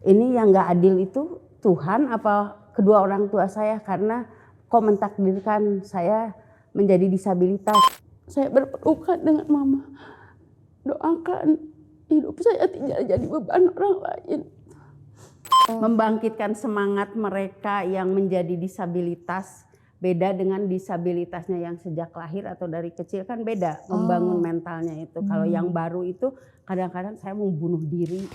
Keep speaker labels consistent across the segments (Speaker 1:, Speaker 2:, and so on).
Speaker 1: ini yang nggak adil itu Tuhan apa kedua orang tua saya, karena kok mentakdirkan saya menjadi disabilitas. Saya berpelukan dengan mama, doakan hidup saya tidak jadi beban orang lain. Membangkitkan semangat mereka yang menjadi disabilitas, beda dengan disabilitasnya yang sejak lahir atau dari kecil kan beda, membangun mentalnya itu. Kalau yang baru itu kadang-kadang saya mau bunuh diri.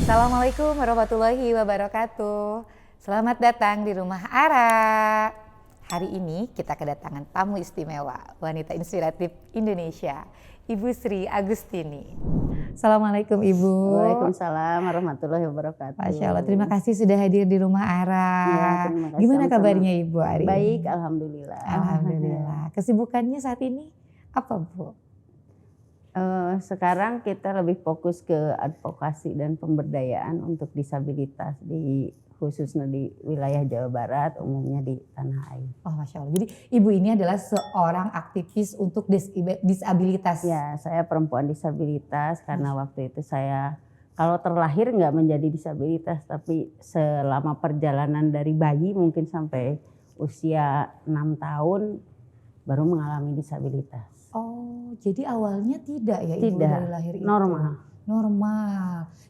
Speaker 2: Assalamualaikum warahmatullahi wabarakatuh. Selamat datang di Rumah Ara. Hari ini kita kedatangan tamu istimewa, wanita inspiratif Indonesia, Ibu Sri Agustini. Assalamualaikum Ibu.
Speaker 1: Waalaikumsalam warahmatullahi wabarakatuh.
Speaker 2: Masya Allah, terima kasih sudah hadir di Rumah Ara.
Speaker 1: Ya, terima kasih.
Speaker 2: Gimana
Speaker 1: Sama-sama.
Speaker 2: kabarnya Ibu hari ini?
Speaker 1: Baik, alhamdulillah.
Speaker 2: Alhamdulillah. Kesibukannya saat ini apa Bu?
Speaker 1: Sekarang kita lebih fokus ke advokasi dan pemberdayaan untuk disabilitas khususnya di wilayah Jawa Barat, umumnya di Tanah Air.
Speaker 2: Oh Masya Allah, jadi Ibu ini adalah seorang aktivis untuk disabilitas.
Speaker 1: Ya, saya perempuan disabilitas karena waktu itu saya kalau terlahir nggak menjadi disabilitas, tapi selama perjalanan dari bayi mungkin sampai usia 6 tahun baru mengalami disabilitas.
Speaker 2: Oh, jadi awalnya tidak ya Ibu
Speaker 1: Tidak,
Speaker 2: dari lahir itu?
Speaker 1: normal.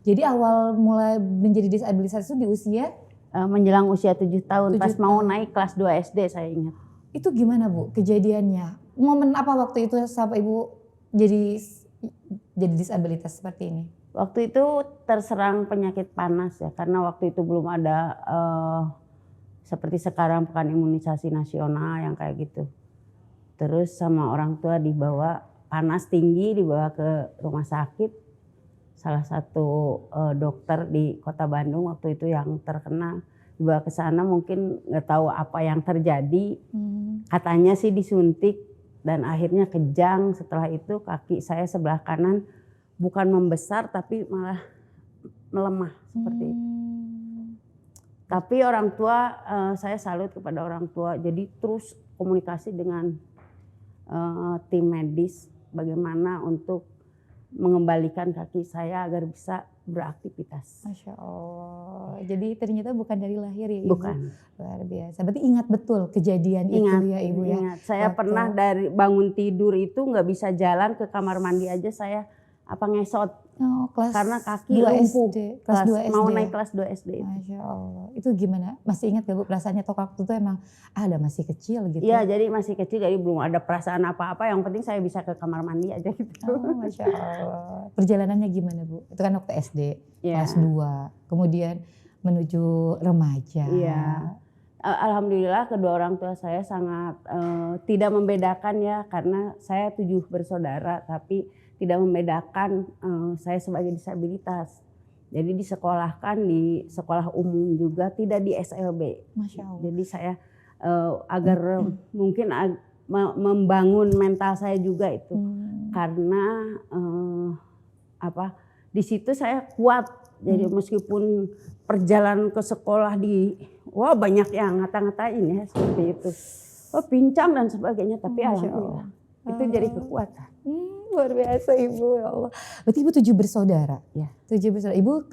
Speaker 2: Jadi awal mulai menjadi disabilitas itu di usia?
Speaker 1: Menjelang usia 7 tahun,
Speaker 2: 7
Speaker 1: pas mau
Speaker 2: tahun.
Speaker 1: naik kelas 2 SD saya ingat.
Speaker 2: Itu gimana Bu kejadiannya? Momen apa waktu itu sampai Ibu jadi disabilitas seperti ini?
Speaker 1: Waktu itu terserang penyakit panas ya, karena waktu itu belum ada seperti sekarang pekan imunisasi nasional yang kayak gitu. Terus sama orang tua dibawa, panas tinggi, dibawa ke rumah sakit. Salah satu dokter di Kota Bandung waktu itu yang terkena, dibawa ke sana, mungkin nggak tahu apa yang terjadi. Katanya sih disuntik dan akhirnya kejang. Setelah itu kaki saya sebelah kanan bukan membesar tapi malah melemah seperti itu. Tapi orang tua, saya salut kepada orang tua. Jadi terus komunikasi dengan tim medis bagaimana untuk mengembalikan kaki saya agar bisa beraktivitas.
Speaker 2: Masya Allah. Jadi ternyata bukan dari lahir ya Ibu?
Speaker 1: Bukan.
Speaker 2: Luar biasa. Berarti ingat betul kejadian itu ya Ibu ya?
Speaker 1: Ingat. Saya pernah dari bangun tidur itu nggak bisa jalan ke kamar mandi aja saya ngesot.
Speaker 2: Oh, kelas
Speaker 1: karena kaki
Speaker 2: 2
Speaker 1: lumpuh.
Speaker 2: SD. Kelas 2 SD.
Speaker 1: Mau naik kelas 2 SD.
Speaker 2: Masya Allah. Itu gimana? Masih ingat gak Bu perasaannya atau waktu itu emang ada masih kecil gitu?
Speaker 1: Iya, jadi masih kecil, jadi belum ada perasaan apa-apa. Yang penting saya bisa ke kamar mandi aja gitu.
Speaker 2: Oh Masya Allah. Perjalanannya gimana Bu? Itu kan waktu SD,
Speaker 1: Ya.
Speaker 2: kelas 2. Kemudian menuju remaja.
Speaker 1: Iya. Alhamdulillah kedua orang tua saya sangat tidak membedakan ya, karena saya 7 bersaudara tapi tidak membedakan saya sebagai disabilitas. Jadi disekolahkan di sekolah umum juga, tidak di SLB.
Speaker 2: Masya Allah.
Speaker 1: Jadi saya agar mungkin membangun mental saya juga itu. Karena di situ saya kuat. Jadi meskipun perjalanan ke sekolah banyak yang ngata-ngatain ya seperti itu. Pincang dan sebagainya, tapi alhamdulillah itu jadi kekuatan.
Speaker 2: Luar biasa Ibu, ya Allah. Berarti Ibu 7 bersaudara?
Speaker 1: Ya.
Speaker 2: 7 bersaudara. Ibu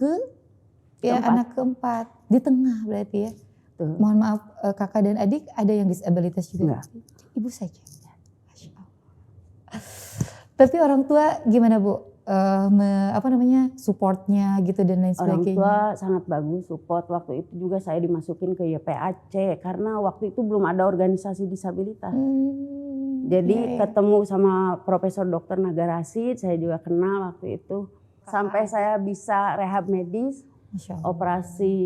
Speaker 2: anak keempat. Di tengah berarti ya?
Speaker 1: Tuh.
Speaker 2: Mohon maaf kakak dan adik ada yang disabilitas juga?
Speaker 1: Enggak.
Speaker 2: Ibu saja? Masya Allah. Tapi orang tua gimana Bu? Supportnya gitu dan lain sebagainya?
Speaker 1: Orang tua sangat bagus support. Waktu itu juga saya dimasukin ke YPAC karena waktu itu belum ada organisasi disabilitas. Jadi ketemu sama Profesor Dr. Naga Rashid, saya juga kenal waktu itu. Sampai saya bisa rehab medis, operasi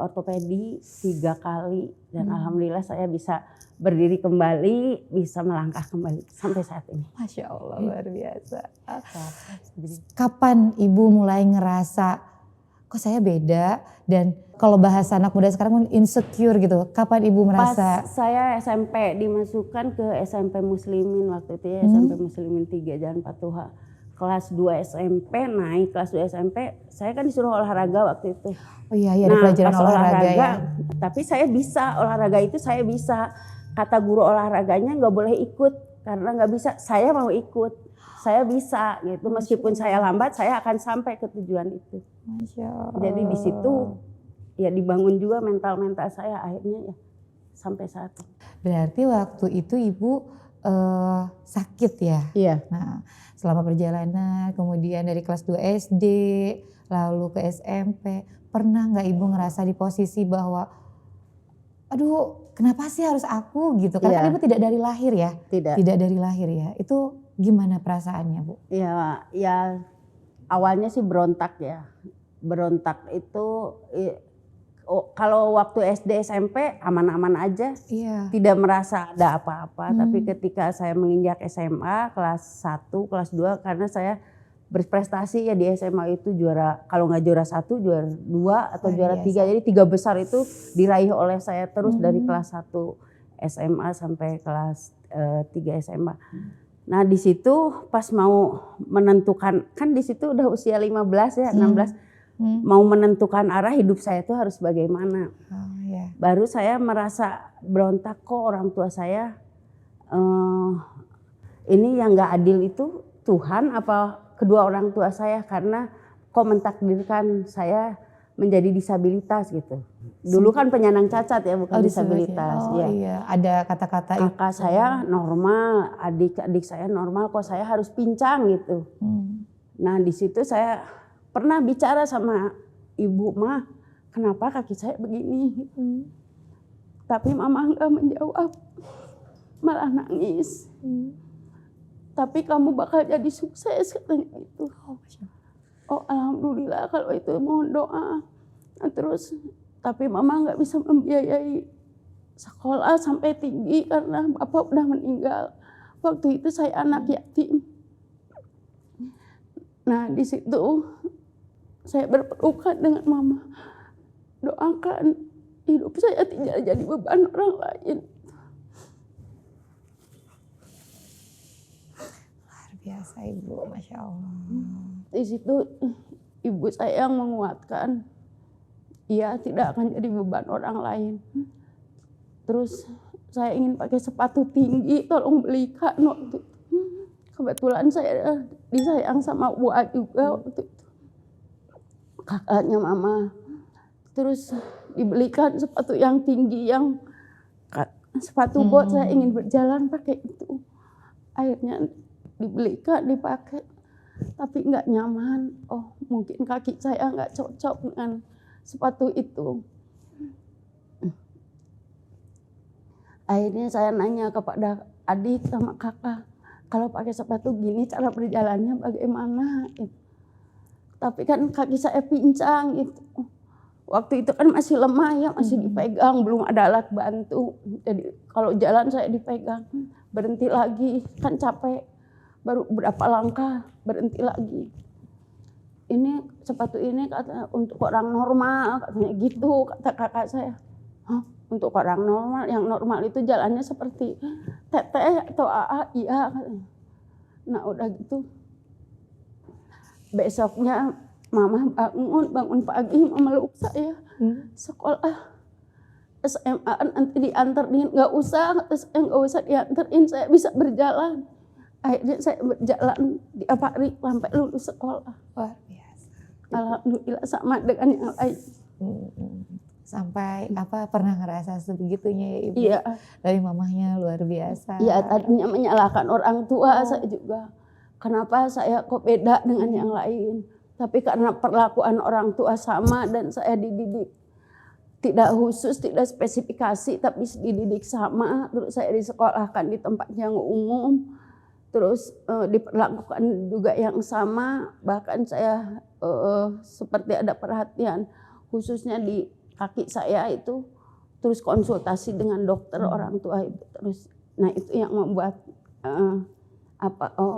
Speaker 1: ortopedi 3 kali. Dan alhamdulillah saya bisa berdiri kembali, bisa melangkah kembali sampai saat ini.
Speaker 2: Masya Allah, luar biasa. Kapan Ibu mulai ngerasa kok saya beda, dan kalau bahasa anak muda sekarang insecure gitu, kapan Ibu merasa?
Speaker 1: Pas saya SMP dimasukkan ke SMP Muslimin waktu itu ya, SMP Muslimin 3 Jalan Patuha. Kelas 2 SMP, naik kelas 2 SMP, saya kan disuruh olahraga waktu itu.
Speaker 2: Oh iya, ada pelajaran
Speaker 1: pas
Speaker 2: olahraga ya.
Speaker 1: Tapi saya bisa, olahraga itu saya bisa. Kata guru olahraganya nggak boleh ikut karena nggak bisa, saya mau ikut, saya bisa gitu, meskipun saya lambat saya akan sampai ke tujuan itu.
Speaker 2: Masya Allah.
Speaker 1: Jadi di situ ya dibangun juga mental saya akhirnya ya sampai saat ini.
Speaker 2: Berarti waktu itu Ibu sakit ya?
Speaker 1: Iya.
Speaker 2: Nah, selama perjalanan kemudian dari kelas 2 SD lalu ke SMP, pernah nggak Ibu ngerasa di posisi bahwa aduh kenapa sih harus aku gitu? Karena kan Ibu tidak dari lahir ya?
Speaker 1: Tidak.
Speaker 2: Tidak dari lahir ya. Itu gimana perasaannya Bu?
Speaker 1: Ya awalnya sih berontak ya. Berontak itu kalau waktu SD SMP aman-aman aja, tidak merasa ada apa-apa. Tapi ketika saya menginjak SMA kelas 1, kelas 2, karena saya berprestasi ya di SMA itu juara, kalau nggak juara 1, juara 2 atau juara 3. Jadi 3 besar itu diraih oleh saya terus dari kelas 1 SMA sampai kelas 3 SMA. Nah di situ pas mau menentukan, kan di situ udah usia 15 ya, 16. Mau menentukan arah hidup saya itu harus bagaimana. Baru saya merasa berontak, kok orang tua saya ini yang gak adil itu Tuhan apa kedua orang tua saya, karena kok mentakdirkan saya menjadi disabilitas gitu. Dulu kan penyandang cacat ya, bukan disabilitas.
Speaker 2: Ya. Iya, ada kata-kata itu.
Speaker 1: Kakak saya normal, adik-adik saya normal, kok saya harus pincang gitu. Nah di situ saya pernah bicara sama ibu, mah kenapa kaki saya begini? Tapi mama enggak menjawab, malah nangis. Tapi kamu bakal jadi sukses katanya gitu. Oh alhamdulillah kalau itu, mohon doa. Nah, terus tapi mama nggak bisa membiayai sekolah sampai tinggi karena bapak udah meninggal. Waktu itu saya anak yatim. Nah di situ saya berpelukan dengan mama, doakan hidup saya tidak jadi beban orang lain.
Speaker 2: Luar biasa Ibu, Masya Allah.
Speaker 1: Di situ ibu saya yang menguatkan, ia tidak akan jadi beban orang lain. Terus saya ingin pakai sepatu tinggi, tolong belikan waktu itu. Kebetulan saya disayang sama buah juga waktu itu. Kakaknya mama, terus dibelikan sepatu yang tinggi, yang sepatu bot, saya ingin berjalan pakai itu. Akhirnya dibelikan, dipakai, tapi nggak nyaman. Oh mungkin kaki saya nggak cocok dengan sepatu itu. Akhirnya saya nanya kepada adik sama kakak, kalau pakai sepatu gini cara berjalannya bagaimana? Tapi kan kaki saya pincang gitu. Waktu itu kan masih lemah ya, masih dipegang, belum ada alat bantu. Jadi kalau jalan saya dipegang, berhenti lagi, kan capek. Baru berapa langkah, berhenti lagi. Ini sepatu ini kata untuk orang normal, katanya gitu, kata kakak saya. Hah? Untuk orang normal, yang normal itu jalannya seperti teteh atau AA, iya katanya. Nah udah gitu. Besoknya mama bangun pagi, mama meluk saya sekolah SMA nanti dianterin, nggak usah dianterin, saya bisa berjalan. Akhirnya saya berjalan tiap hari sampai lulus sekolah.
Speaker 2: Luar biasa.
Speaker 1: Alhamdulillah sama dengan yang lain.
Speaker 2: Sampai pernah ngerasa sebegitunya ya Ibu?
Speaker 1: Iya.
Speaker 2: Dari mamahnya luar biasa.
Speaker 1: Iya, tadinya menyalahkan orang tua saya juga. Kenapa saya kok beda dengan yang lain? Tapi karena perlakuan orang tua sama dan saya dididik tidak khusus, tidak spesifikasi, tapi dididik sama. Terus saya disekolahkan di tempat yang umum, terus diperlakukan juga yang sama. Bahkan saya seperti ada perhatian khususnya di kaki saya itu, terus konsultasi dengan dokter orang tua itu terus. Nah itu yang membuat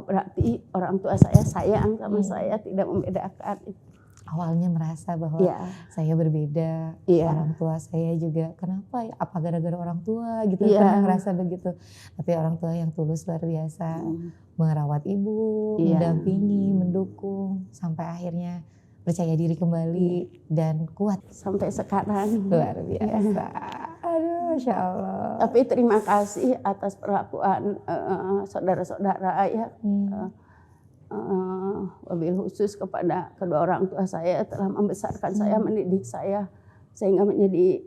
Speaker 1: berarti orang tua saya sayang sama saya, tidak membedakan.
Speaker 2: Awalnya merasa bahwa saya berbeda, orang tua saya juga kenapa ya, apa gara-gara orang tua gitu, pernah ngerasa begitu. Tapi orang tua yang tulus luar biasa, merawat Ibu, mendampingi, mendukung, sampai akhirnya percaya diri kembali dan kuat
Speaker 1: sampai sekarang.
Speaker 2: Luar biasa. Aduh, Masya Allah.
Speaker 1: Tapi terima kasih atas perlakuan saudara-saudara ya. Wabil khusus kepada kedua orang tua saya telah membesarkan saya, mendidik saya sehingga menjadi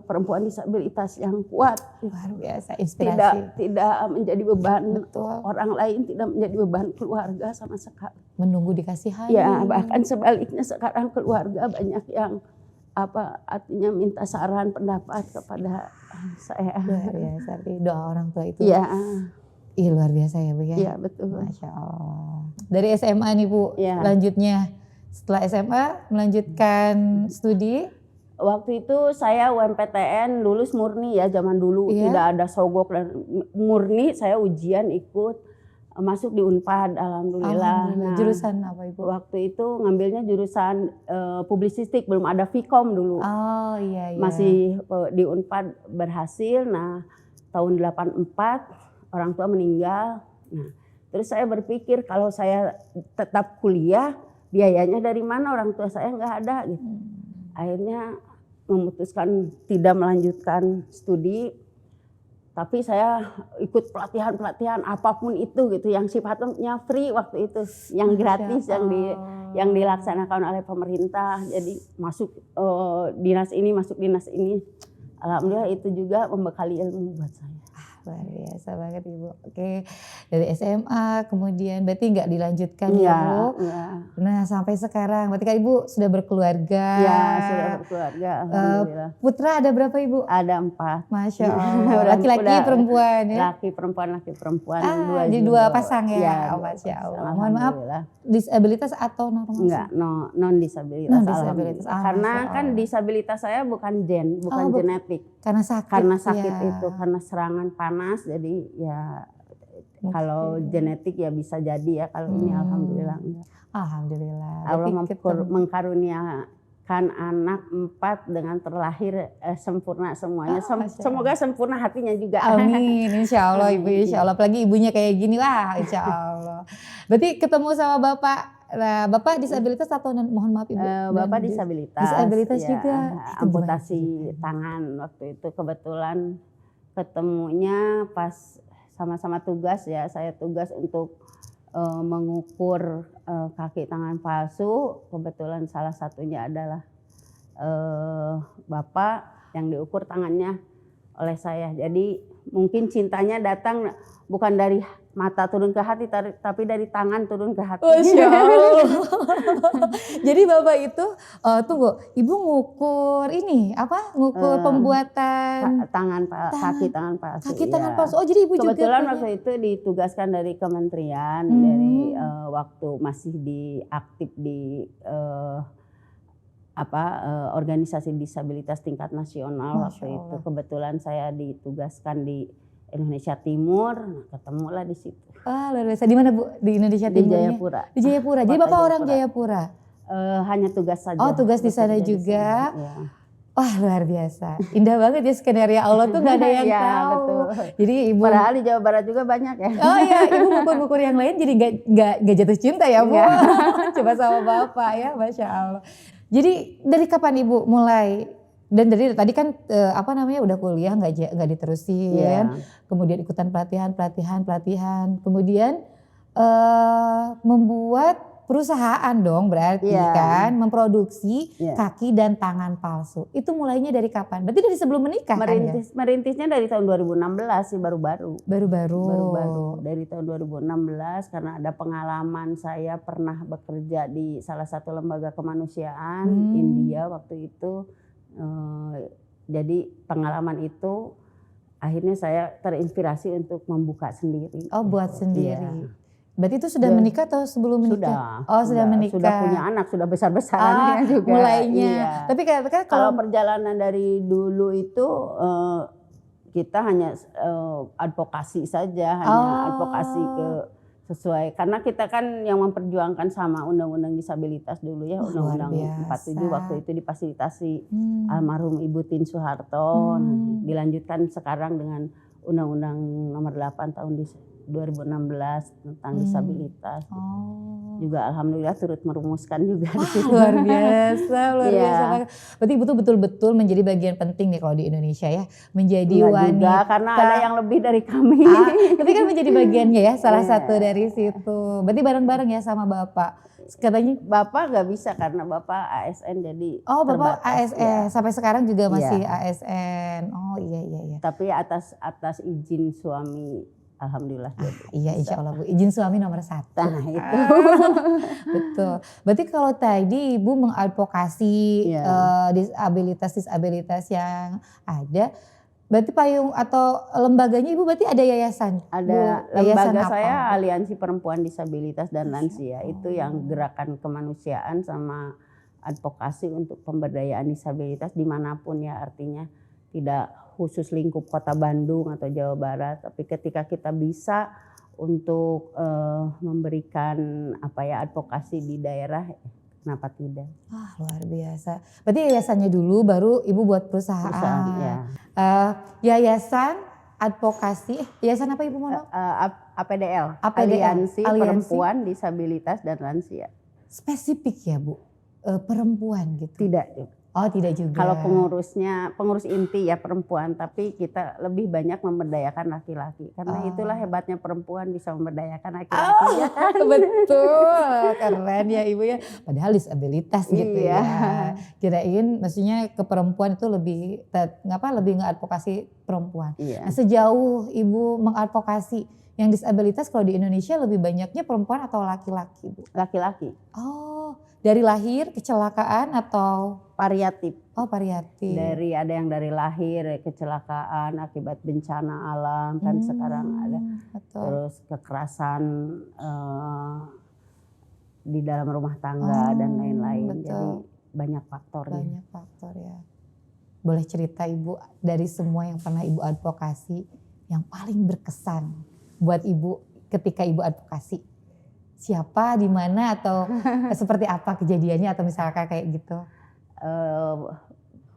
Speaker 1: perempuan disabilitas yang kuat.
Speaker 2: Luar biasa, inspirasi.
Speaker 1: Tidak menjadi beban
Speaker 2: Betul.
Speaker 1: orang lain, tidak menjadi beban keluarga sama sekali.
Speaker 2: Menunggu dikasihani.
Speaker 1: Ya, bahkan sebaliknya sekarang keluarga banyak yang artinya minta saran pendapat kepada saya.
Speaker 2: Luar biasa, doa orang tua itu.
Speaker 1: Iya.
Speaker 2: Ih, luar biasa ya Bu ya.
Speaker 1: Iya, betul.
Speaker 2: Masya Allah. Dari SMA nih Bu,
Speaker 1: Ya.
Speaker 2: lanjutnya setelah SMA melanjutkan studi.
Speaker 1: Waktu itu saya UMPTN lulus murni ya, zaman dulu tidak ada sogok dan murni. Saya ujian ikut masuk di Unpad, alhamdulillah. Nah,
Speaker 2: jurusan apa Ibu?
Speaker 1: Waktu itu ngambilnya jurusan publisistik, belum ada Vkom dulu.
Speaker 2: Oh iya.
Speaker 1: Masih di Unpad berhasil. Nah, tahun 84 orang tua meninggal. Nah, terus saya berpikir kalau saya tetap kuliah, biayanya dari mana, orang tua saya nggak ada gitu. Akhirnya memutuskan tidak melanjutkan studi, tapi saya ikut pelatihan-pelatihan apapun itu gitu, yang sifatnya free waktu itu, yang gratis, yang dilaksanakan oleh pemerintah. Jadi masuk dinas ini, masuk dinas ini. Alhamdulillah itu juga membekali ilmu buat saya.
Speaker 2: Luar biasa banget Ibu. Oke, dari SMA kemudian berarti nggak dilanjutkan ya Bu?
Speaker 1: Iya.
Speaker 2: Nah sampai sekarang berarti kan Ibu sudah berkeluarga.
Speaker 1: Ya, sudah berkeluarga, alhamdulillah.
Speaker 2: Putra ada berapa Ibu?
Speaker 1: Ada 4.
Speaker 2: Masya Allah. Laki-laki perempuan ya?
Speaker 1: Laki perempuan.
Speaker 2: Jadi dua pasang ya?
Speaker 1: Ya,
Speaker 2: Masya Allah. Mohon maaf,
Speaker 1: alhamdulillah.
Speaker 2: disabilitas atau normal?
Speaker 1: Enggak, non disabilitas.
Speaker 2: Non-disabilitas.
Speaker 1: Karena kan disabilitas saya bukan genetik.
Speaker 2: Karena sakit.
Speaker 1: Karena sakit
Speaker 2: ya.
Speaker 1: itu, karena serangan panas. Jadi ya kalau genetik ya bisa jadi ya, kalau ini alhamdulillah enggak.
Speaker 2: Alhamdulillah.
Speaker 1: Allah mengkaruniakan anak 4 dengan terlahir sempurna semuanya. Semoga sempurna hatinya juga.
Speaker 2: Amin, insya Allah Ibu, insya Allah. Apalagi ibunya kayak gini, wah insya Allah. Berarti ketemu sama Bapak. Nah, Bapak disabilitas atau mohon maaf Ibu?
Speaker 1: Bapak disabilitas.
Speaker 2: Disabilitas
Speaker 1: ya,
Speaker 2: juga.
Speaker 1: Amputasi tangan waktu itu, kebetulan ketemunya pas sama-sama tugas ya. Saya tugas untuk mengukur kaki tangan palsu. Kebetulan salah satunya adalah Bapak yang diukur tangannya oleh saya. Jadi mungkin cintanya datang bukan dari mata turun ke hati, tapi dari tangan turun ke hati.
Speaker 2: Masya Allah. Jadi Bapak itu, tunggu, Ibu ngukur ini apa? Ngukur pembuatan
Speaker 1: kaki tangan palsu.
Speaker 2: Kaki tangan palsu. Oh jadi Ibu
Speaker 1: kebetulan
Speaker 2: juga
Speaker 1: waktu itu ditugaskan dari kementerian, dari waktu masih aktif di organisasi disabilitas tingkat nasional. Waktu itu kebetulan saya ditugaskan di Indonesia Timur, ketemulah di situ.
Speaker 2: Luar biasa. Di mana Bu? Di Indonesia Timur?
Speaker 1: Di Jayapura.
Speaker 2: Di Jayapura. Jadi Bapak orang Jayapura?
Speaker 1: Hanya tugas saja.
Speaker 2: Oh tugas di sana juga.
Speaker 1: Ya.
Speaker 2: Wah luar biasa. Indah banget ya skenario Allah tuh gak ada yang
Speaker 1: ya,
Speaker 2: tahu.
Speaker 1: Betul.
Speaker 2: Jadi Ibu.
Speaker 1: Padahal di Jawa Barat juga banyak ya.
Speaker 2: Oh iya, Ibu ngukur-ngukur yang lain jadi gak jatuh cinta ya Bu. Coba sama Bapak ya, Masya Allah. Jadi dari kapan Ibu mulai? Dan dari tadi kan udah kuliah nggak diterusin, kemudian ikutan pelatihan, kemudian membuat perusahaan dong berarti kan memproduksi kaki dan tangan palsu. Itu mulainya dari kapan? Berarti dari sebelum menikah
Speaker 1: Merintisnya dari tahun 2016 sih, baru-baru.
Speaker 2: Baru-baru.
Speaker 1: Dari tahun 2016 karena ada pengalaman, saya pernah bekerja di salah satu lembaga kemanusiaan India waktu itu. Jadi pengalaman itu akhirnya saya terinspirasi untuk membuka sendiri.
Speaker 2: Oh buat sendiri.
Speaker 1: Ya.
Speaker 2: Berarti itu sudah menikah atau sebelum menikah? Sudah menikah.
Speaker 1: Sudah punya anak, sudah besar-besaran juga.
Speaker 2: Mulainya.
Speaker 1: Iya.
Speaker 2: Tapi
Speaker 1: kalau perjalanan dari dulu itu kita hanya advokasi saja, hanya advokasi sesuai, karena kita kan yang memperjuangkan sama undang-undang disabilitas dulu ya, undang-undang 47 waktu itu difasilitasi almarhum Ibu Tin Soeharto, dilanjutkan sekarang dengan undang-undang nomor 8 tahun 2016 tentang disabilitas.
Speaker 2: Oh.
Speaker 1: Juga alhamdulillah turut merumuskan juga di
Speaker 2: Wah,
Speaker 1: situ.
Speaker 2: luar biasa, luar
Speaker 1: Iya.
Speaker 2: biasa banget. Berarti Ibu tuh betul-betul menjadi bagian penting nih kalau di Indonesia ya, menjadi
Speaker 1: Enggak
Speaker 2: wanita.
Speaker 1: juga karena ada yang lebih dari kami.
Speaker 2: Tapi kan menjadi bagiannya ya, salah
Speaker 1: Iya.
Speaker 2: satu dari situ. Berarti bareng-bareng ya sama Bapak. Katanya,
Speaker 1: Bapak nggak bisa karena Bapak ASN jadi
Speaker 2: oh Bapak
Speaker 1: terbatas.
Speaker 2: ASN,
Speaker 1: Ya.
Speaker 2: sampai sekarang juga masih
Speaker 1: Iya.
Speaker 2: ASN. Oh iya.
Speaker 1: Tapi atas izin suami alhamdulillah jadi.
Speaker 2: Iya
Speaker 1: bisa.
Speaker 2: insya Allah Bu, izin suami nomor 1.
Speaker 1: Nah itu.
Speaker 2: Betul. Berarti kalau tadi Ibu mengadvokasi
Speaker 1: Iya.
Speaker 2: disabilitas yang ada, berarti payung atau lembaganya Ibu berarti ada yayasan?
Speaker 1: Ada
Speaker 2: Bu, yayasan
Speaker 1: lembaga
Speaker 2: apa?
Speaker 1: saya Aliansi Perempuan Disabilitas dan Lansia.
Speaker 2: Oh.
Speaker 1: Itu yang gerakan kemanusiaan sama advokasi untuk pemberdayaan disabilitas dimanapun ya, artinya tidak khusus lingkup Kota Bandung atau Jawa Barat, tapi ketika kita bisa untuk memberikan advokasi di daerah, kenapa tidak?
Speaker 2: Wah luar biasa. Berarti yayasannya dulu baru Ibu buat perusahaan.
Speaker 1: Ya.
Speaker 2: Yayasan advokasi, yayasan apa Ibu mau?
Speaker 1: APDL,
Speaker 2: Aliansi
Speaker 1: Perempuan Disabilitas dan Lansia.
Speaker 2: Spesifik ya Bu, perempuan gitu?
Speaker 1: Tidak.
Speaker 2: Oh tidak juga.
Speaker 1: Kalau pengurus inti ya perempuan, tapi kita lebih banyak memberdayakan laki-laki. Karena itulah hebatnya perempuan bisa memberdayakan laki-laki.
Speaker 2: Oh,
Speaker 1: ya kan?
Speaker 2: betul, keren ya Ibu ya. Padahal disabilitas gitu
Speaker 1: Iya.
Speaker 2: ya. Kirain maksudnya ke perempuan itu lebih ngeadvokasi perempuan.
Speaker 1: Iya.
Speaker 2: Nah, sejauh Ibu mengadvokasi yang disabilitas kalau di Indonesia lebih banyaknya perempuan atau laki-laki Bu?
Speaker 1: Laki-laki.
Speaker 2: Oh, dari lahir kecelakaan atau?
Speaker 1: Variatif.
Speaker 2: Oh variatif.
Speaker 1: Ada yang dari lahir kecelakaan akibat bencana alam kan sekarang ada.
Speaker 2: Betul.
Speaker 1: Terus kekerasan di dalam rumah tangga dan lain-lain.
Speaker 2: Betul.
Speaker 1: Jadi banyak faktornya.
Speaker 2: Banyak faktor ya. Boleh cerita Ibu dari semua yang pernah Ibu advokasi yang paling berkesan buat Ibu ketika Ibu advokasi? Siapa, di mana atau seperti apa kejadiannya atau misalkan kayak gitu?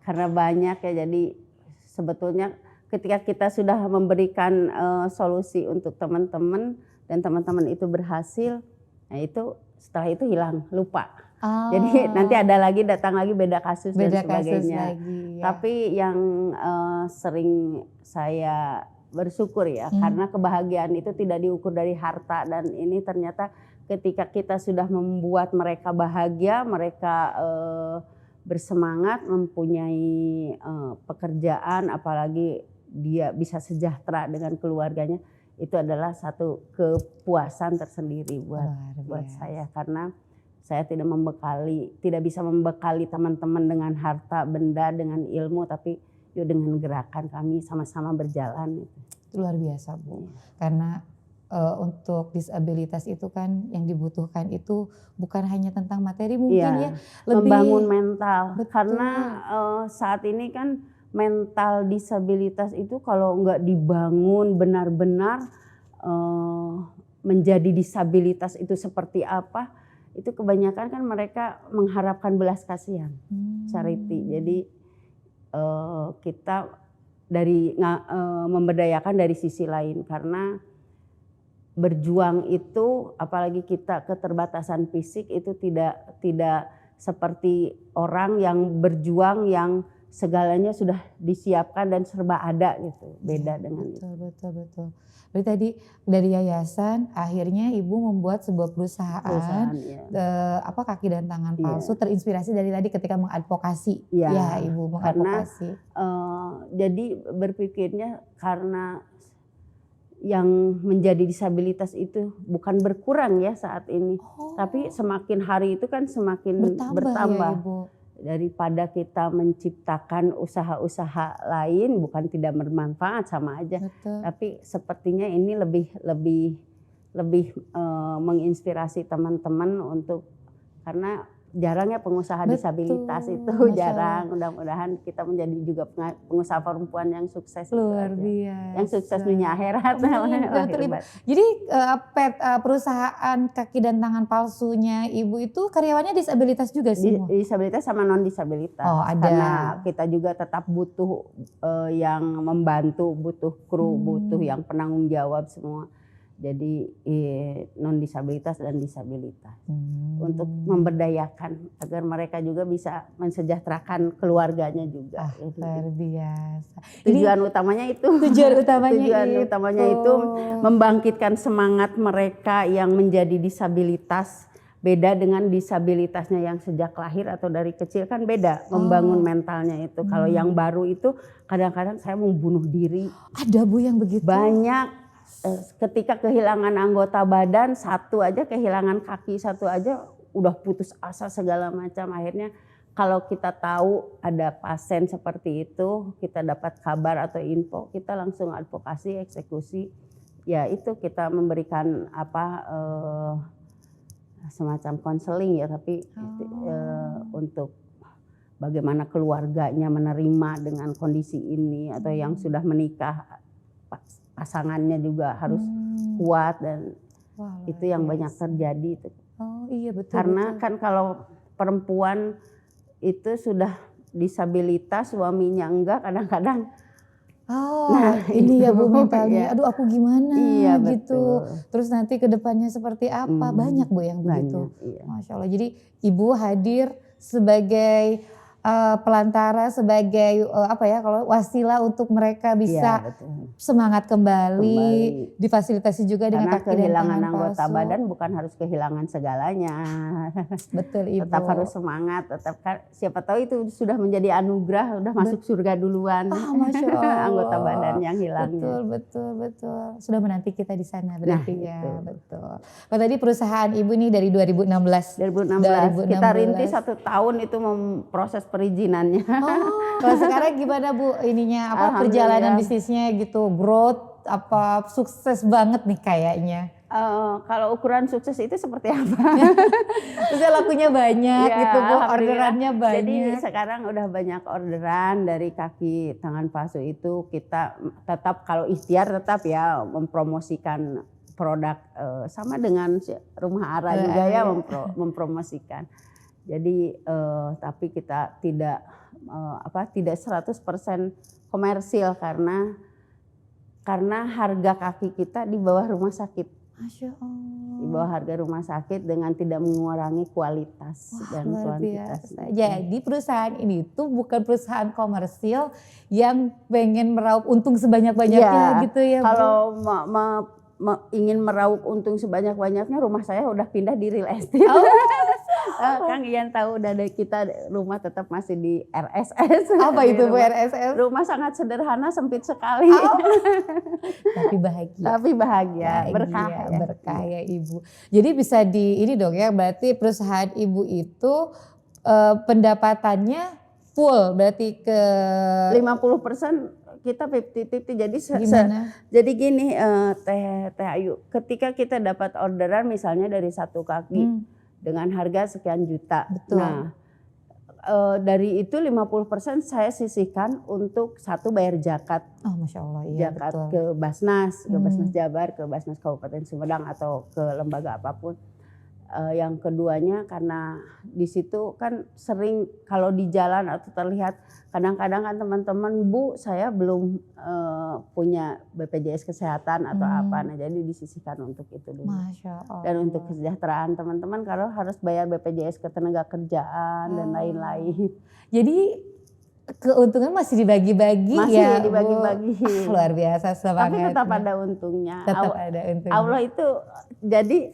Speaker 1: Karena banyak ya, jadi sebetulnya ketika kita sudah memberikan solusi untuk teman-teman dan teman-teman itu berhasil, nah itu setelah itu hilang, lupa.
Speaker 2: Oh.
Speaker 1: Jadi nanti ada lagi, datang lagi beda kasus dan sebagainya.
Speaker 2: Kasus lagi, ya.
Speaker 1: Tapi yang sering saya bersyukur ya, karena kebahagiaan itu tidak diukur dari harta, dan ini ternyata ketika kita sudah membuat mereka bahagia, mereka bersemangat, mempunyai pekerjaan, apalagi dia bisa sejahtera dengan keluarganya, itu adalah satu kepuasan tersendiri buat saya, karena saya tidak bisa membekali teman-teman dengan harta benda, dengan ilmu, tapi yuk dengan gerakan kami sama-sama berjalan.
Speaker 2: Itu luar biasa Bu, karena untuk disabilitas itu kan yang dibutuhkan itu bukan hanya tentang materi mungkin ya, lebih
Speaker 1: membangun mental.
Speaker 2: Betul.
Speaker 1: Karena saat ini kan mental disabilitas itu kalau nggak dibangun benar-benar menjadi disabilitas itu seperti apa, itu kebanyakan kan mereka mengharapkan belas kasihan, charity. Jadi kita memberdayakan dari sisi lain, karena berjuang itu, apalagi kita keterbatasan fisik, itu tidak seperti orang yang berjuang yang segalanya sudah disiapkan dan serba ada gitu. Beda dengan itu.
Speaker 2: Betul. Berarti tadi dari yayasan akhirnya Ibu membuat sebuah perusahaan
Speaker 1: ya.
Speaker 2: Kaki dan tangan palsu, terinspirasi dari tadi ketika mengadvokasi. Ya Ibu mengadvokasi.
Speaker 1: Jadi berpikirnya karena yang menjadi disabilitas itu bukan berkurang ya saat ini, tapi semakin hari itu kan semakin bertambah.
Speaker 2: Ya, Ibu.
Speaker 1: Daripada kita menciptakan usaha-usaha lain, bukan tidak bermanfaat, sama aja.
Speaker 2: Betul.
Speaker 1: Tapi sepertinya ini lebih menginspirasi teman-teman untuk, karena jarangnya pengusaha disabilitas itu jarang. Mudah-mudahan kita menjadi juga pengusaha perempuan yang sukses.
Speaker 2: Luar biasa.
Speaker 1: Yang sukses dunia akhirat.
Speaker 2: Jadi perusahaan kaki dan tangan palsunya Ibu itu karyawannya disabilitas juga semua?
Speaker 1: Disabilitas sama non disabilitas.
Speaker 2: Oh, ada.
Speaker 1: Karena kita juga tetap butuh yang membantu, butuh kru, butuh yang penanggung jawab semua. Jadi non disabilitas dan disabilitas untuk memberdayakan agar mereka juga bisa mensejahterakan keluarganya juga.
Speaker 2: Luar biasa.
Speaker 1: Tujuan utamanya itu.
Speaker 2: Tujuan
Speaker 1: utamanya itu membangkitkan semangat mereka yang menjadi disabilitas. Beda dengan disabilitasnya yang sejak lahir atau dari kecil kan beda membangun mentalnya itu. Kalau yang baru itu kadang-kadang saya mau bunuh diri.
Speaker 2: Ada Bu yang begitu?
Speaker 1: Banyak. Ketika kehilangan anggota badan satu aja, kehilangan kaki satu aja udah putus asa segala macam. Akhirnya kalau kita tahu ada pasien seperti itu, kita dapat kabar atau info, kita langsung advokasi, eksekusi. Ya itu kita memberikan semacam konseling ya, tapi untuk bagaimana keluarganya menerima dengan kondisi ini, atau yang sudah menikah pasangannya juga harus kuat, dan itu yang banyak terjadi itu.
Speaker 2: Oh iya betul.
Speaker 1: Karena kan kalau perempuan itu sudah disabilitas, suaminya enggak, kadang-kadang
Speaker 2: ini ya Bu mentalnya, aduh aku gimana gitu.
Speaker 1: Betul.
Speaker 2: Terus nanti ke depannya seperti apa, banyak Bu yang begitu.
Speaker 1: Iya.
Speaker 2: Masya Allah, jadi Ibu hadir sebagai pelantara, sebagai kalau wasilah untuk mereka bisa semangat kembali, difasilitasi juga dengan kaki dan tangan palsu.
Speaker 1: Karena kehilangan anggota badan bukan harus kehilangan segalanya.
Speaker 2: Betul Ibu.
Speaker 1: Tetap harus semangat, tetap siapa tahu itu sudah menjadi anugerah, udah masuk surga duluan.
Speaker 2: Masya Allah.
Speaker 1: Anggota badan yang hilangnya.
Speaker 2: Betul. Sudah menanti kita di sana berarti betul. Kalau tadi perusahaan Ibu nih dari 2016.
Speaker 1: 2016. Kita rintis 1 tahun itu memproses perizinannya.
Speaker 2: Kalau sekarang gimana Bu ininya perjalanan bisnisnya gitu, growth sukses banget nih kayaknya.
Speaker 1: Kalau ukuran sukses itu seperti apa?
Speaker 2: Terusnya lakunya banyak gitu Bu, orderannya banyak.
Speaker 1: Jadi sekarang udah banyak orderan dari kaki tangan palsu itu. Kita tetap kalau ikhtiar tetap ya mempromosikan produk sama dengan Rumah Ara juga ya mempromosikan. Jadi tapi kita tidak 100% komersil karena harga kaki kita di bawah rumah sakit.
Speaker 2: Masya Allah.
Speaker 1: Di bawah harga rumah sakit dengan tidak mengurangi kualitas dan kuantitas.
Speaker 2: Jadi perusahaan ini tuh bukan perusahaan komersil yang pengen meraup untung sebanyak-banyaknya gitu ya Bu.
Speaker 1: Kalau ingin meraup untung sebanyak-banyaknya, rumah saya udah pindah di real estate. Kang Ian tahu udah ada kita rumah tetap masih di RSS.
Speaker 2: Apa itu Bu RSS?
Speaker 1: Rumah sangat sederhana, sempit sekali. Tapi bahagia,
Speaker 2: berkah ya Ibu. Jadi bisa ini dong ya, berarti perusahaan Ibu itu pendapatannya full berarti ke 50%.
Speaker 1: Kita 50-50, jadi gini Teh Ayu, ketika kita dapat orderan misalnya dari satu kaki dengan harga sekian juta.
Speaker 2: Betul.
Speaker 1: Nah dari itu 50% saya sisihkan untuk satu bayar zakat.
Speaker 2: Masya Allah, iya
Speaker 1: zakat
Speaker 2: betul.
Speaker 1: ke Basnas, Basnas Jabar, ke Basnas Kabupaten Sumedang atau ke lembaga apapun. Yang keduanya karena di situ kan sering kalau di jalan atau terlihat kadang-kadang kan teman-teman, Bu saya belum punya BPJS kesehatan atau apa, nah jadi disisihkan untuk itu dulu.
Speaker 2: Masya Allah.
Speaker 1: Dan untuk kesejahteraan teman-teman kalau harus bayar BPJS ke tenaga kerjaan dan lain-lain.
Speaker 2: Jadi keuntungan masih dibagi-bagi
Speaker 1: ya, masih dibagi-bagi.
Speaker 2: Luar biasa semangat.
Speaker 1: Tapi tetap ada untungnya.
Speaker 2: Ada untungnya.
Speaker 1: Allah itu jadi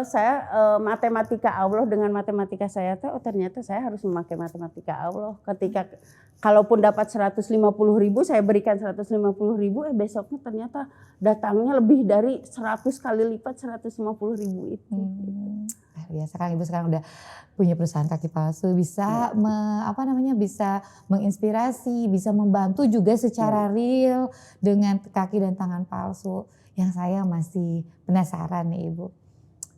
Speaker 1: saya matematika Allah dengan matematika saya tuh ternyata saya harus memakai matematika Allah. Ketika kalaupun dapat 150.000 saya berikan 150.000, besoknya ternyata datangnya lebih dari 100 kali lipat 150.000 itu.
Speaker 2: Biasa kan Ibu sekarang udah punya perusahaan kaki palsu, bisa bisa menginspirasi, bisa membantu juga secara real dengan kaki dan tangan palsu. Yang saya masih penasaran nih Ibu.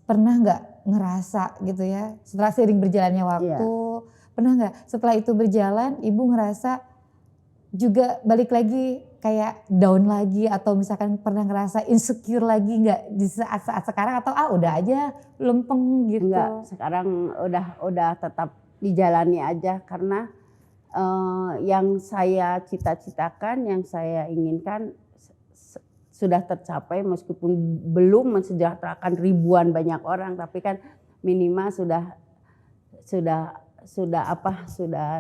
Speaker 2: Pernah nggak ngerasa gitu ya setelah seiring berjalannya waktu, pernah nggak setelah itu berjalan Ibu ngerasa juga balik lagi kayak down lagi, atau misalkan pernah ngerasa insecure lagi nggak di saat-saat sekarang, atau udah aja lempeng gitu?
Speaker 1: Enggak, sekarang udah tetap dijalani aja karena yang saya cita-citakan, yang saya inginkan sudah tercapai meskipun belum mensejahterakan ribuan banyak orang, tapi kan minimal sudah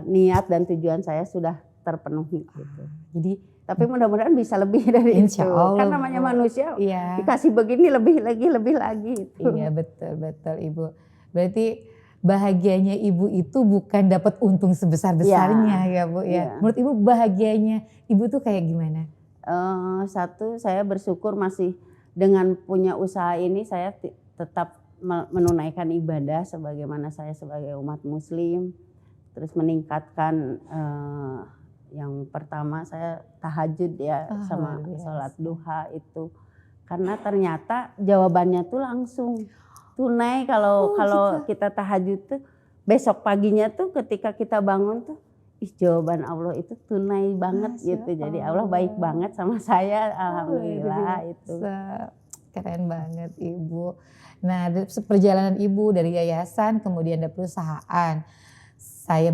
Speaker 1: niat dan tujuan saya sudah terpenuhi gitu.
Speaker 2: Jadi
Speaker 1: tapi mudah-mudahan bisa lebih dari
Speaker 2: Insya
Speaker 1: itu.
Speaker 2: Allah,
Speaker 1: Kan namanya
Speaker 2: Bu.
Speaker 1: manusia
Speaker 2: Iya.
Speaker 1: dikasih begini lebih lagi itu.
Speaker 2: Iya betul Ibu. Berarti bahagianya Ibu itu bukan dapat untung sebesar-besarnya ya Bu ya.
Speaker 1: Iya.
Speaker 2: Menurut Ibu bahagianya Ibu tuh kayak gimana?
Speaker 1: Satu, saya bersyukur masih dengan punya usaha ini saya tetap menunaikan ibadah sebagaimana saya sebagai umat muslim. Terus meningkatkan yang pertama saya tahajud ya sama sholat duha itu. Karena ternyata jawabannya tuh langsung tunai kalau
Speaker 2: gitu.
Speaker 1: kita tahajud tuh besok paginya tuh ketika kita bangun tuh jawaban Allah itu tunai banget gitu. Jadi Allah baik banget sama saya, alhamdulillah itu.
Speaker 2: Keren banget Ibu. Nah, perjalanan Ibu dari yayasan kemudian ada perusahaan. Saya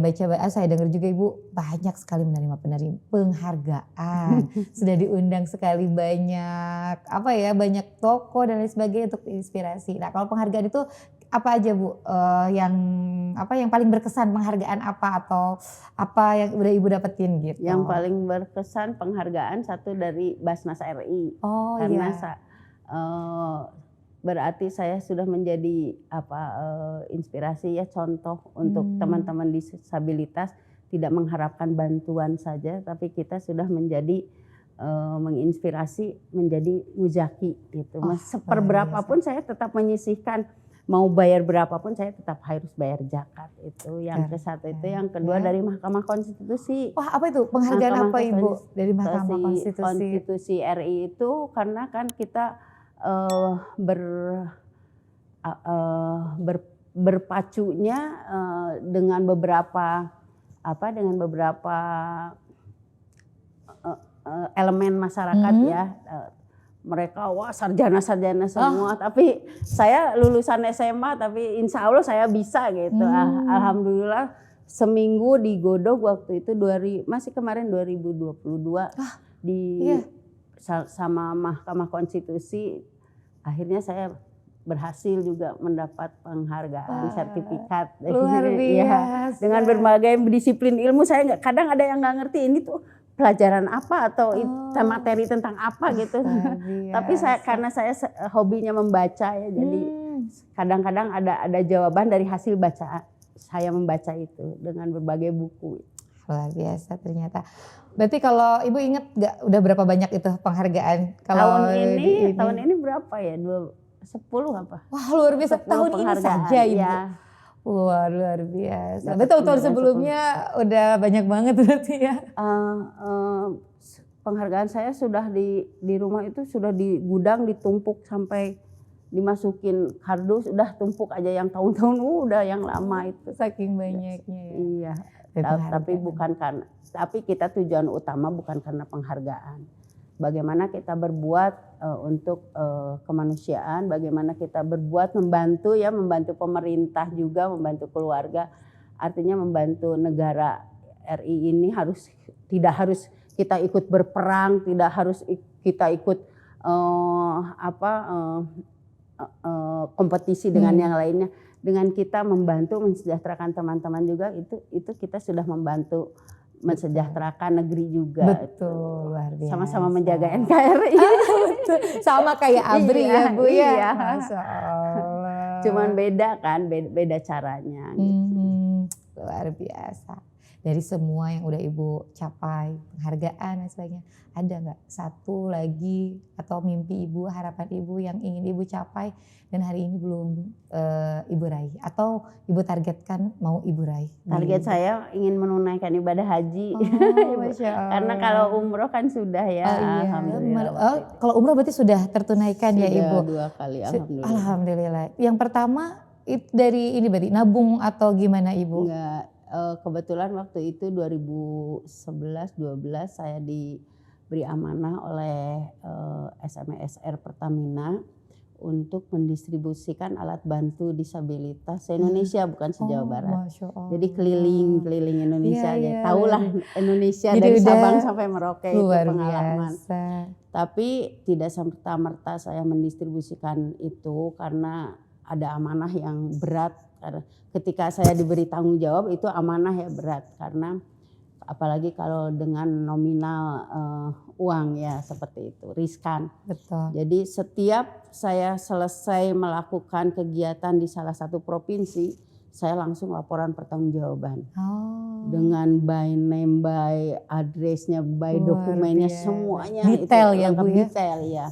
Speaker 2: dengar juga Ibu banyak sekali menerima penghargaan. Sudah diundang sekali banyak banyak tokoh dan lain sebagainya untuk inspirasi. Nah, kalau penghargaan itu apa aja Bu yang paling berkesan, penghargaan apa atau apa yang udah Ibu dapetin gitu?
Speaker 1: Yang paling berkesan penghargaan satu dari Basnas RI. Karena berarti saya sudah menjadi inspirasi ya, contoh untuk teman-teman disabilitas, tidak mengharapkan bantuan saja tapi kita sudah menjadi menginspirasi menjadi muzaki gitu. Seberapapun saya tetap menyisihkan, mau bayar berapapun saya tetap harus bayar zakat. Itu yang ke satu itu. Yang kedua dari Mahkamah Konstitusi.
Speaker 2: Wah, apa itu penghargaan apa Ibu dari Mahkamah
Speaker 1: Konstitusi RI itu karena kan kita berpacunya dengan beberapa elemen masyarakat ya. Mereka sarjana-sarjana semua, tapi saya lulusan SMA tapi insya Allah saya bisa gitu. Alhamdulillah seminggu digodok waktu itu masih kemarin 2022 sama Mahkamah Konstitusi. Akhirnya saya berhasil juga mendapat penghargaan sertifikat.
Speaker 2: Luar biasa.
Speaker 1: Dengan berbagai disiplin ilmu, saya kadang ada yang nggak ngerti ini tuh pelajaran apa atau materi tentang apa gitu. Tapi karena saya hobinya membaca ya, jadi kadang-kadang ada jawaban dari hasil bacaan saya membaca itu dengan berbagai buku.
Speaker 2: Luar biasa ternyata. Berarti kalau Ibu ingat nggak udah berapa banyak itu penghargaan?
Speaker 1: Tahun ini berapa ya? 10 apa?
Speaker 2: Wah, luar biasa, tahun ini saja Ibu.
Speaker 1: Ya.
Speaker 2: Wah, luar biasa. Betul, tahun sebelumnya udah banyak banget berarti ya.
Speaker 1: Penghargaan saya sudah di rumah itu sudah di gudang ditumpuk sampai dimasukin kardus, udah tumpuk aja yang tahun-tahun udah yang lama itu.
Speaker 2: Saking banyaknya ya.
Speaker 1: Iya. Tapi kita tujuan utama bukan karena penghargaan. Bagaimana kita berbuat untuk kemanusiaan, bagaimana kita berbuat membantu pemerintah juga, membantu keluarga. Artinya membantu negara RI ini tidak harus kita ikut berperang, tidak harus kita ikut kompetisi dengan yang lainnya. Dengan kita membantu mensejahterakan teman-teman juga, itu kita sudah membantu mensejahterakan negeri juga.
Speaker 2: Betul, luar biasa.
Speaker 1: Sama-sama menjaga NKRI.
Speaker 2: Sama kayak ABRI ya Bu ya.
Speaker 1: Iya.
Speaker 2: Masya Allah.
Speaker 1: Cuman beda kan, beda caranya. Gitu.
Speaker 2: Luar biasa. Dari semua yang udah Ibu capai, penghargaan dan sebagainya, ada nggak satu lagi atau mimpi Ibu, harapan Ibu yang ingin Ibu capai dan hari ini belum Ibu raih atau Ibu targetkan mau Ibu raih?
Speaker 1: Target saya ingin menunaikan ibadah haji.
Speaker 2: Masya Allah.
Speaker 1: Karena kalau umroh kan sudah ya. Alhamdulillah.
Speaker 2: Kalau umroh berarti sudah tertunaikan ya Ibu?
Speaker 1: Sudah 2 kali, alhamdulillah.
Speaker 2: Alhamdulillah. Yang pertama dari ini berarti nabung atau gimana Ibu?
Speaker 1: Enggak. Kebetulan waktu itu 2011-12 saya diberi amanah oleh SMSR Pertamina untuk mendistribusikan alat bantu disabilitas se-Indonesia, bukan se-Jawa Barat.
Speaker 2: Masya Allah.
Speaker 1: Jadi keliling Indonesia
Speaker 2: Iya,
Speaker 1: aja.
Speaker 2: iya.
Speaker 1: Tahulah Indonesia
Speaker 2: Jadi
Speaker 1: dari
Speaker 2: udah
Speaker 1: Sabang sampai Merauke itu
Speaker 2: Luar
Speaker 1: pengalaman.
Speaker 2: biasa.
Speaker 1: Tapi tidak serta-merta saya mendistribusikan itu karena ada amanah yang berat. Ketika saya diberi tanggung jawab itu amanah ya berat, karena apalagi kalau dengan nominal uang ya seperti itu, riskan.
Speaker 2: Betul.
Speaker 1: Jadi setiap saya selesai melakukan kegiatan di salah satu provinsi, saya langsung laporan pertanggungjawaban. Dengan by name, by addressnya, by
Speaker 2: Luar
Speaker 1: dokumennya,
Speaker 2: biasa.
Speaker 1: semuanya
Speaker 2: Detail
Speaker 1: itu
Speaker 2: ya,
Speaker 1: lengkap
Speaker 2: Bu, ya?
Speaker 1: detail ya.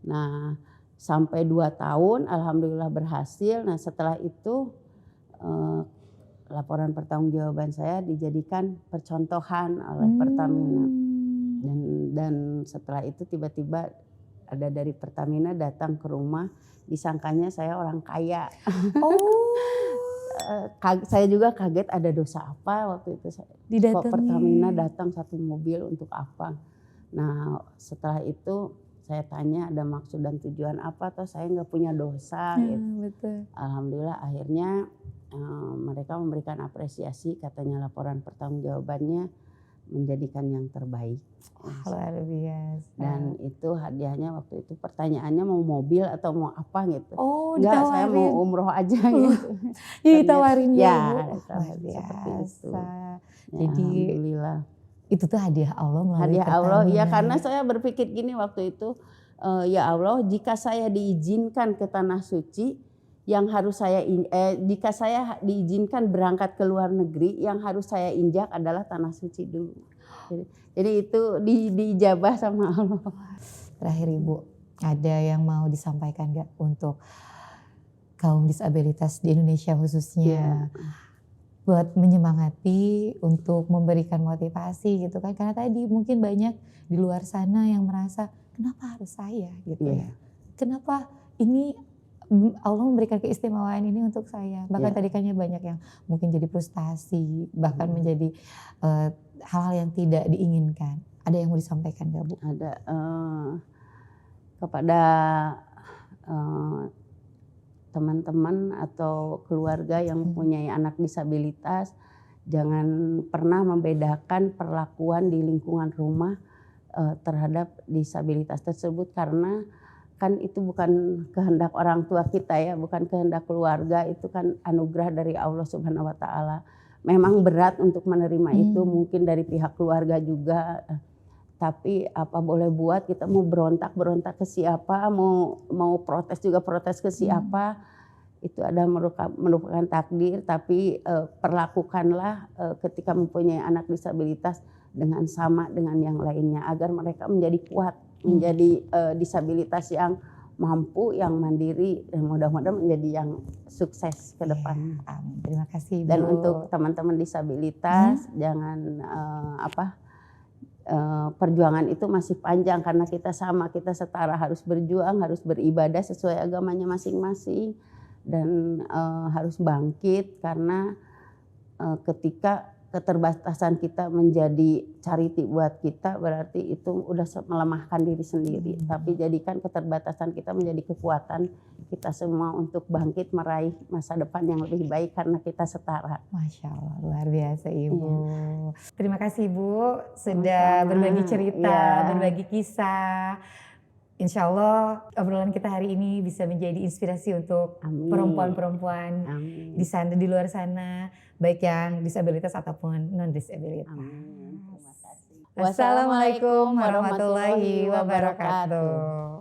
Speaker 1: Nah sampai 2 tahun alhamdulillah berhasil. Nah setelah itu laporan pertanggungjawaban saya dijadikan percontohan oleh Pertamina. Dan setelah itu tiba-tiba ada dari Pertamina datang ke rumah, disangkanya saya orang kaya. Saya juga kaget, ada dosa apa waktu itu. Kok Pertamina datang satu mobil untuk apa? Nah setelah itu saya tanya ada maksud dan tujuan apa, atau saya nggak punya dosa gitu.
Speaker 2: Betul.
Speaker 1: Alhamdulillah akhirnya mereka memberikan apresiasi, katanya laporan pertanggungjawabannya menjadikan yang terbaik.
Speaker 2: Luar biasa.
Speaker 1: Dan itu hadiahnya waktu itu, pertanyaannya mau mobil atau mau apa gitu.
Speaker 2: Enggak,
Speaker 1: saya mau umroh aja gitu.
Speaker 2: Ya ditawarin
Speaker 1: ya,
Speaker 2: luar
Speaker 1: seperti itu.
Speaker 2: biasa.
Speaker 1: Ya,
Speaker 2: Jadi
Speaker 1: alhamdulillah.
Speaker 2: itu tuh hadiah Allah melalui
Speaker 1: Hadiah Allah,
Speaker 2: Pertamina.
Speaker 1: ya karena saya berpikir gini waktu itu, ya Allah jika saya diizinkan ke Tanah Suci, yang harus jika saya diizinkan berangkat ke luar negeri, yang harus saya injak adalah Tanah Suci dulu. Jadi itu diijabah sama Allah.
Speaker 2: Terakhir Ibu, ada yang mau disampaikan nggak untuk kaum disabilitas di Indonesia khususnya? Buat menyemangati, untuk memberikan motivasi gitu kan. Karena tadi mungkin banyak di luar sana yang merasa kenapa harus saya gitu ya. Kenapa ini Allah memberikan keistimewaan ini untuk saya. Bahkan tadi kayaknya banyak yang mungkin jadi frustasi, bahkan menjadi hal-hal yang tidak diinginkan. Ada yang mau disampaikan gak Bu?
Speaker 1: Ada kepada teman-teman atau keluarga yang mempunyai anak disabilitas, jangan pernah membedakan perlakuan di lingkungan rumah terhadap disabilitas tersebut, karena kan itu bukan kehendak orang tua kita ya, bukan kehendak keluarga, itu kan anugerah dari Allah Subhanahu wa taala. Memang berat untuk menerima itu, mungkin dari pihak keluarga juga. Tapi apa boleh buat, kita mau berontak ke siapa, mau protes juga protes ke siapa, itu ada merupakan takdir. Tapi perlakukanlah ketika mempunyai anak disabilitas dengan sama dengan yang lainnya, agar mereka menjadi kuat, menjadi disabilitas yang mampu, yang mandiri, dan mudah-mudahan menjadi yang sukses ke depan.
Speaker 2: Amin. Terima kasih Bu.
Speaker 1: Dan untuk teman-teman disabilitas, jangan perjuangan itu masih panjang, karena kita sama, kita setara, harus berjuang, harus beribadah sesuai agamanya masing-masing, dan harus bangkit, karena ketika keterbatasan kita menjadi charity buat kita, berarti itu udah melemahkan diri sendiri. Tapi jadikan keterbatasan kita menjadi kekuatan kita semua untuk bangkit meraih masa depan yang lebih baik, karena kita setara.
Speaker 2: Masya Allah, luar biasa Ibu. Terima kasih Ibu sudah berbagi cerita, berbagi kisah. Insya Allah obrolan kita hari ini bisa menjadi inspirasi untuk perempuan-perempuan di sana, di luar sana, baik yang disabilitas ataupun non-disabilitas.
Speaker 1: Amin. Terima kasih.
Speaker 2: Wassalamualaikum warahmatullahi wabarakatuh.